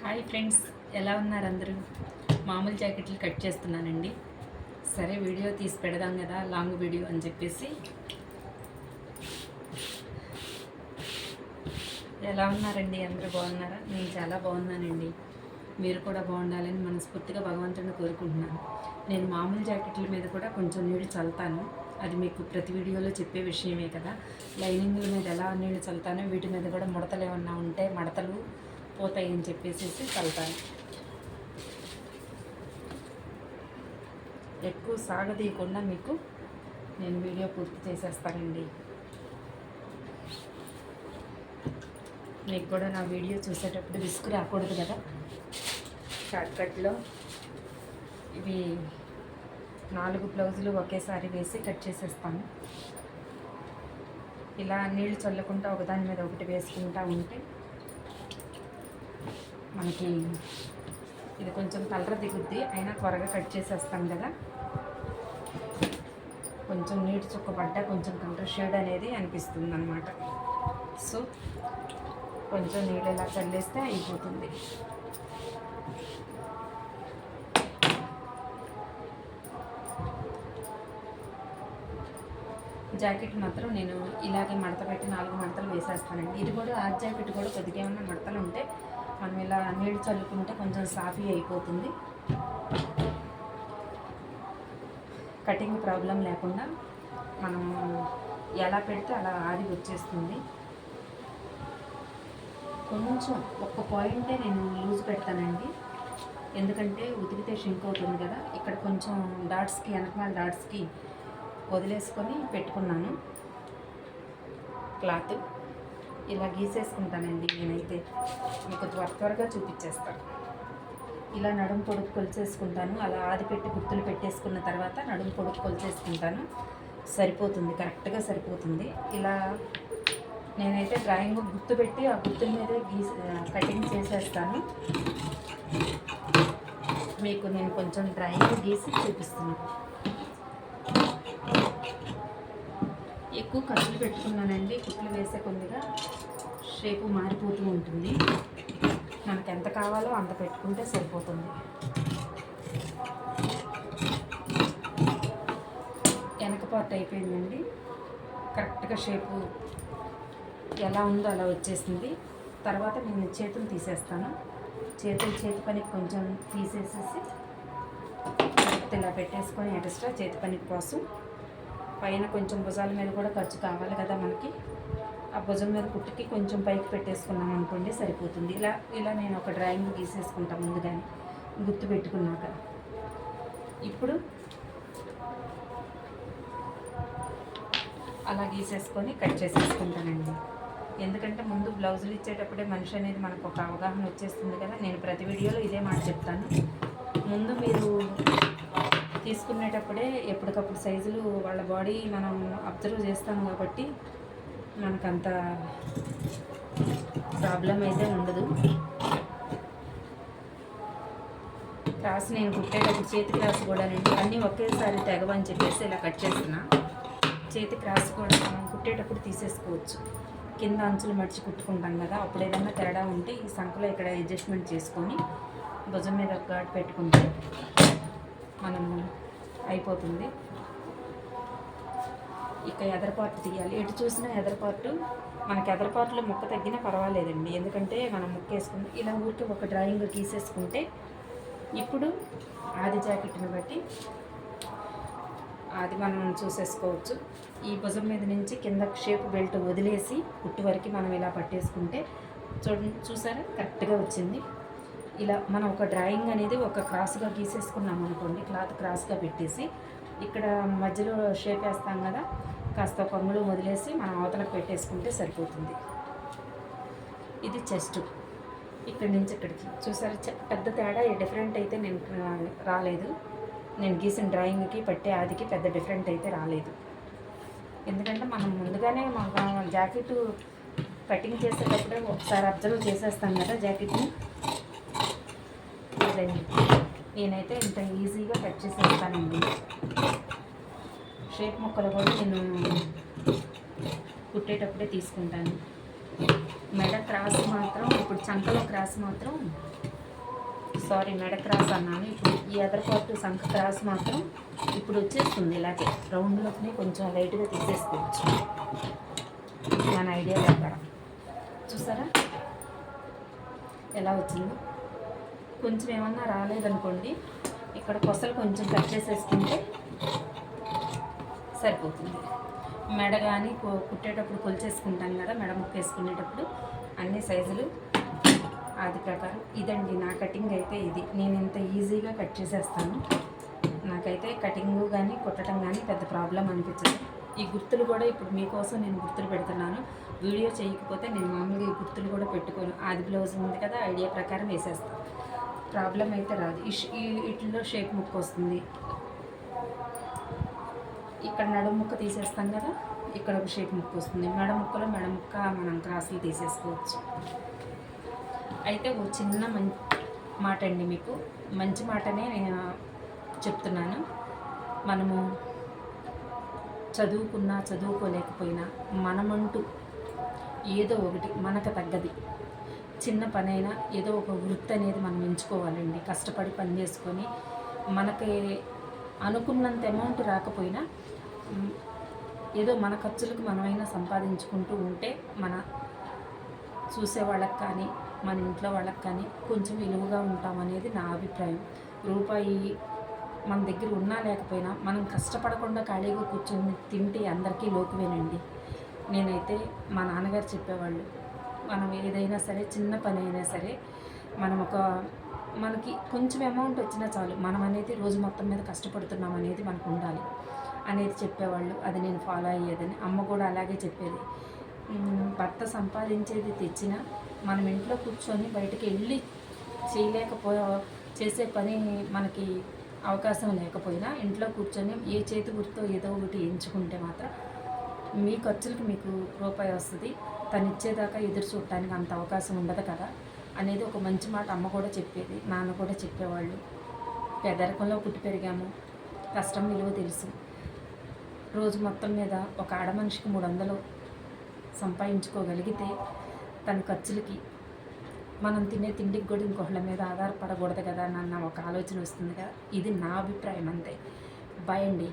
Hi friends, ఎలా ఉన్నారు అందరూ? మామూలు జాకెట్లు కట్ చేస్తున్నానండి. సరే వీడియో తీసి పెడదాం కదా, లాంగ్ వీడియో అని చెప్పేసి. ఎలా ఉన్నారండి? అందరూ బాగున్నారా? నేను చాలా బాగున్నానండి. మీరు కూడా బాగుండాలని మనస్ఫూర్తిగా భగవంతుడిని కోరుకుంటున్నాను. నేను మామూలు జాకెట్ల మీద కూడా కొంచెం నీళ్ళు చల్లుతాను. అది మీకు ప్రతి వీడియోలో చెప్పే విషయమే కదా. లైనింగ్ల మీద ఎలా నీళ్ళు చల్లుతానో వీటి మీద కూడా ముడతలు ఏమన్నా ఉంటే మడతలు పోతాయని చెప్పేసి చల్లుతాను. ఎక్కువ సాగదీయకుండా మీకు నేను వీడియో పూర్తి చేసేస్తానండి. మీకు కూడా నా వీడియో చూసేటప్పుడు విసుగు రాకూడదు కదా. షార్ట్కట్లో ఇవి 4 బ్లౌజులు ఒకేసారి వేసి కట్ చేసేస్తాను. ఇలా నీళ్ళు చల్లకుండా ఒకదాని మీద ఒకటి వేసుకుంటా ఉంటే మనకి ఇది కొంచెం కలర్ దిగుద్ది, అయినా త్వరగా కట్ చేసేస్తాం కదా. కొంచెం నీటి చుక్క పడ్డా కొంచెం కలర్ షేడ్ అనేది అనిపిస్తుంది అన్నమాట. సో కొంచెం నీళ్ళు ఇలా చల్లేస్తే అయిపోతుంది. జాకెట్ మాత్రం నేను ఇలాగే మడత పెట్టి 4 మడతలు వేసేస్తానండి. ఇది కూడా ఆ జాకెట్ కూడా కొద్దిగా ఏమన్నా మడతలు ఉంటే మనం ఇలా నీళ్ళు చల్లుకుంటే కొంచెం సాఫీ అయిపోతుంది. కటింగ్ ప్రాబ్లం లేకుండా మనం ఎలా పెడితే అలా ఆది వచ్చేస్తుంది. కొంచెం ఒక్క పాయింటే నేను లూజ్ పెడతానండి, ఎందుకంటే ఉతికితే షింక్ అవుతుంది కదా. ఇక్కడ కొంచెం డాట్స్కి, వెనకమాల డాట్స్కి వదిలేసుకొని పెట్టుకున్నాను క్లాత్. ఇలా గీసేసుకుంటానండి నేనైతే, మీకు త్వరగా చూపించేస్తాను. ఇలా నడుము పొడుగు కొలిచేసుకుంటాను. అలా ఆది పెట్టి గుర్తులు పెట్టేసుకున్న తర్వాత నడుము పొడుగు కొలిచేసుకుంటాను. సరిపోతుంది, కరెక్ట్గా సరిపోతుంది. ఇలా నేనైతే డ్రాయింగ్ గుర్తు పెట్టి ఆ గుర్తుల మీదే కటింగ్ చేసేస్తాను. మీకు నేను కొంచెం డ్రాయింగ్ గీసి చూపిస్తున్నాను. ఎక్కువ ఖర్చులు పెట్టుకున్నానండి. కుట్లు వేసే కొద్దిగా షేపు మారిపోతూ ఉంటుంది. మనకు ఎంత కావాలో అంత పెట్టుకుంటే సరిపోతుంది. వెనక పార్ట్ అయిపోయిందండి. కరెక్ట్గా షేపు ఎలా ఉందో అలా వచ్చేసింది. తర్వాత నేను చేతులు తీసేస్తాను. చేతి పనికి కొంచెం తీసేసేసి ఇలా పెట్టేసుకొని ఎక్స్ట్రా చేతి పనికి కోసం పైన కొంచెం భుజాల మీద కూడా ఖర్చు కావాలి కదా మనకి. ఆ భుజం మీద కుట్టుకి కొంచెం పైకి పెట్టేసుకున్నాం అనుకోండి, సరిపోతుంది. ఇలా నేను ఒక డ్రాయింగ్ గీసేసుకుంటాను ముందుగానే గుర్తు పెట్టుకున్నాక. ఇప్పుడు అలా గీసేసుకొని కట్ చేసేసుకుంటానండి. ఎందుకంటే ముందు బ్లౌజులు ఇచ్చేటప్పుడే మనిషి అనేది మనకు ఒక అవగాహన వచ్చేస్తుంది కదా. నేను ప్రతి వీడియోలో ఇదే మాట చెప్తాను. ముందు మీరు తీసుకునేటప్పుడే ఎప్పటికప్పుడు సైజులు వాళ్ళ బాడీ మనం అబ్జర్వ్ చేస్తాం కాబట్టి మనకంత ప్రాబ్లం అయితే ఉండదు. క్రాస్ నేను కుట్టేటప్పుడు చేతి క్రాస్ కూడా అన్నీ ఒకేసారి తెగవని చెప్పేసి ఇలా కట్ చేస్తున్నా. చేతి క్రాస్ కూడా మనం కుట్టేటప్పుడు తీసేసుకోవచ్చు. కింద అంచులు మడిచి కుట్టుకుంటాం కదా, అప్పుడు ఏదైనా తేడా ఉంటే ఈ సంఖలో ఇక్కడ అడ్జస్ట్మెంట్ చేసుకొని భుజం మీద ఒక ఘాటు పెట్టుకుంటే మనము అయిపోతుంది. ఇక ఎదరపార్ట్ తీయాలి. ఎటు చూసినా ఎదరపార్టు, మనకి ఎదరపార్ట్లో ముక్క తగ్గినా పర్వాలేదండి, ఎందుకంటే మనం ముక్క వేసుకుంటే ఇలా ఊరికి ఒక డ్రాయింగ్ గీసేసుకుంటే ఇప్పుడు ఆది జాకెట్ని బట్టి అది మనం చూసేసుకోవచ్చు. ఈ భుజం మీద నుంచి కింద షేప్ బెల్ట్ వదిలేసి కుట్టు వరకు మనం ఇలా పట్టేసుకుంటే చూసారా కరెక్ట్గా వచ్చింది. ఇలా మనం ఒక డ్రాయింగ్ అనేది ఒక క్రాస్గా గీసేసుకున్నాం అనుకోండి, క్లాత్ క్రాస్గా పెట్టేసి ఇక్కడ మధ్యలో షేప్ వేస్తాం కదా, కాస్త కొంగులు వదిలేసి మనం అవతలకు పెట్టేసుకుంటే సరిపోతుంది. ఇది చెస్ట్. ఇక్కడి నుంచి ఇక్కడికి చూసారా పెద్ద తేడా డిఫరెంట్ అయితే నేను రాలేదు. నేను గీసిన డ్రాయింగ్కి పట్టే ఆదికి పెద్ద డిఫరెంట్ అయితే రాలేదు. ఎందుకంటే మనం ముందుగానే మన జాకెట్ కటింగ్ చేసేటప్పుడే ఒకసారి అబ్జర్వ్ చేసేస్తాం కదా జాకెట్ని. నేనైతే ఇంత ఈజీగా కట్ చేసేస్తానండి. షేప్ ముక్కలు కూడా నేను కుట్టేటప్పుడే తీసుకుంటాను. మెడ క్రాస్ మాత్రం, ఇప్పుడు చంకలో క్రాస్ మాత్రం సారీ మెడ క్రాస్ అన్నాను. ఇప్పుడు ఈ అదర్ పార్ట్ సంఖ క్రాస్ మాత్రం ఇప్పుడు వచ్చేస్తుంది. ఇలాగే రౌండ్లోకి కొంచెం లైట్గా తీసేసుకోవచ్చు మన ఐడియా ప్రకారం. చూసారా ఎలా వచ్చిందో? కొంచెం ఏమన్నా రాలేదనుకోండి, ఇక్కడ కొసలు కొంచెం కట్ చేసేసుకుంటే సరిపోతుంది. మెడ కానీ కుట్టేటప్పుడు కొలిచేసుకుంటాం కదా, మెడ ముక్క వేసుకునేటప్పుడు అన్ని సైజులు అది ప్రకారం. ఇదండి నా కటింగ్ అయితే. ఇది నేను ఇంత ఈజీగా కట్ చేసేస్తాను. నాకైతే కటింగ్ కానీ కుట్టడం కానీ పెద్ద ప్రాబ్లం అనిపించదు. ఈ గుర్తులు కూడా ఇప్పుడు మీకోసం నేను గుర్తులు పెడుతున్నాను. వీడియో చేయకపోతే నేను మామూలుగా ఈ గుర్తులు కూడా పెట్టుకోను. ఆది బ్లౌజ్ ఉంది కదా, ఐడియా ప్రకారం వేసేస్తాను. ప్రాబ్లం అయితే రాదు. వీటిలో షేప్ ముక్క వస్తుంది. ఇక్కడ నడుము ముక్క తీసేస్తాం కదా, ఇక్కడ ఒక షేప్ ముక్క వస్తుంది. మెడ ముక్కలో మెడ ముక్క మనం క్రాసులు తీసేసుకోవచ్చు. అయితే ఒక చిన్న మాట అండి, మీకు మంచి మాటనే నేను చెప్తున్నాను. మనము చదువుకున్నా చదువుకోలేకపోయినా మనమంటూ ఏదో ఒకటి మనకు తగ్గది చిన్న పనైనా ఏదో ఒక వృత్తి అనేది మనం ఎంచుకోవాలండి. కష్టపడి పని చేసుకొని మనకి అనుకున్నంత అమౌంట్ రాకపోయినా ఏదో మన ఖర్చులకు మనమైనా సంపాదించుకుంటూ ఉంటే మన చూసే వాళ్ళకి కానీ మన ఇంట్లో వాళ్ళకి కానీ కొంచెం విలువగా ఉంటామనేది నా అభిప్రాయం. రూపాయి మన దగ్గర ఉన్నా లేకపోయినా మనం కష్టపడకుండా ఖాళీగా కూర్చొని తింటే అందరికీ లోకువేనండి. నేనైతే మా నాన్నగారు చెప్పేవాళ్ళు, మనం ఏదైనా సరే చిన్న పని అయినా సరే మనకి కొంచెం అమౌంట్ వచ్చినా చాలు, మనం అనేది రోజు మొత్తం మీద కష్టపడుతున్నాం అనేది మనకు ఉండాలి అనేది చెప్పేవాళ్ళు. అది నేను ఫాలో అయ్యేదని. అమ్మ కూడా అలాగే చెప్పేది. భర్త సంపాదించేది తెచ్చినా మనం ఇంట్లో కూర్చొని బయటకు వెళ్ళి చేసే పని మనకి అవకాశం లేకపోయినా ఇంట్లో కూర్చొని ఏ చేతి గుర్తో ఏదో ఒకటి ఎంచుకుంటే మాత్రం మీ ఖర్చులకు మీకు రూపాయి వస్తుంది. తను ఇచ్చేదాకా ఎదురు చూడటానికి అంత అవకాశం ఉండదు కదా అనేది ఒక మంచి మాట అమ్మ కూడా చెప్పేది, నాన్న కూడా చెప్పేవాళ్ళు. పేదరికంలో పుట్టి పెరిగాము, కష్టం విలువ తెలుసు. రోజు మొత్తం మీద ఒక ఆడమనిషికి 300 సంపాదించుకోగలిగితే తన ఖర్చులకి మనం తినే తిండికి కూడా ఇంకొకళ్ళ మీద ఆధారపడకూడదు కదా అన్న ఒక ఆలోచన వస్తుంది కదా. ఇది నా అభిప్రాయం అంతే. బాయ్ అండి.